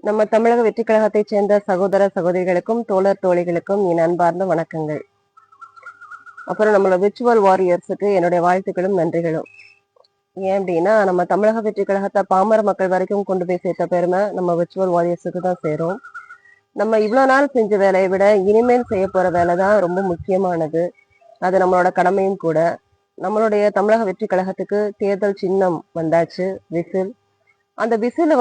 நம்ம தமிழக வெற்றி கழகத்தைச் சேர்ந்த சகோதர சகோதரிகளுக்கும் தோழர் தோழிகளுக்கும் என் அன்பார்ந்த வணக்கங்கள். அப்புறம் நம்மளோட விர்ச்சுவல் வாரியர்ஸுக்கு என்னுடைய வாழ்த்துக்களும் நன்றிகளும். ஏன் அப்படின்னா, நம்ம தமிழக வெற்றி கழகத்தை பாமர மக்கள் வரைக்கும் கொண்டு போய் சேர்த்த பெருமை நம்ம விர்ச்சுவல் வாரியர்ஸுக்கு தான் சேரும். நம்ம இவ்வளவு நாள் செஞ்ச வேலையை விட இனிமேல் செய்ய போற வேலை தான் ரொம்ப முக்கியமானது. அது நம்மளோட கடமையும் கூட. நம்மளுடைய தமிழக வெற்றி கழகத்துக்கு தேர்தல் சின்னம் வந்தாச்சு, விசில். அந்த விசில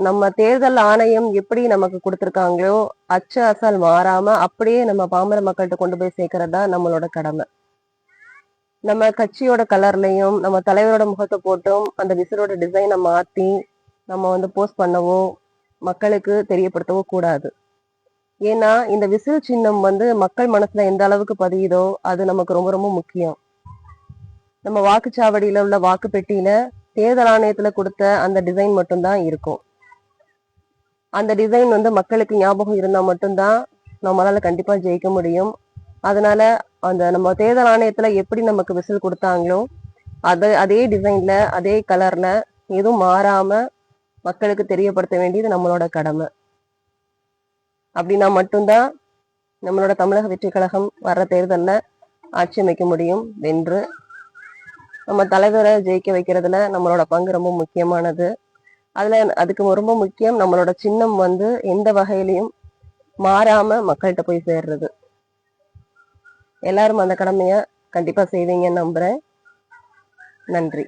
நம்ம தேர்தல் ஆணையம் எப்படி நமக்கு கொடுத்திருக்காங்களோ அச்சு அசல் மாறாம அப்படியே நம்ம பாமர மக்கள்கிட்ட கொண்டு போய் சேர்க்கறது தான் நம்மளோட கடமை. நம்ம கட்சியோட கலர்லயும் நம்ம தலைவரோட முகத்தை போட்டும் அந்த விசிலோட டிசைனை மாத்தி நம்ம போஸ்ட் பண்ணவோ மக்களுக்கு தெரியப்படுத்தவோ கூடாது. ஏன்னா இந்த விசில் சின்னம் மக்கள் மனசுல எந்த அளவுக்கு பதியுதோ அது நமக்கு ரொம்ப ரொம்ப முக்கியம். நம்ம வாக்குச்சாவடியில உள்ள வாக்கு பெட்டியில தேர்தல் ஆணையத்துல கொடுத்த அந்த டிசைன் மட்டும்தான் இருக்கும். அந்த டிசைன் மக்களுக்கு ஞாபகம் இருந்தா மட்டும்தான் நம்மளால கண்டிப்பா ஜெயிக்க முடியும். அதனால நம்ம தேர்தல் ஆணையத்துல எப்படி நமக்கு விசில் கொடுத்தாங்களோ அதே டிசைன்ல அதே கலர்ல எதுவும் மாறாம மக்களுக்கு தெரியப்படுத்த வேண்டியது நம்மளோட கடமை. அப்படின்னா மட்டும்தான் நம்மளோட தமிழக வெற்றி கழகம் வர்ற தேர்தல்ல ஆட்சி அமைக்க முடியும் வென்று. நம்ம தலைவரை ஜெயிக்க வைக்கிறதுல நம்மளோட பங்கு ரொம்ப முக்கியமானது. அதுக்கு ரொம்ப முக்கியம் நம்மளோட சின்னம் எந்த வகையிலையும் மாறாம மக்கள்கிட்ட போய் சேர்றது. எல்லாரும் அந்த கடமைய கண்டிப்பா செய்வீங்கன்னு நம்புறேன். நன்றி.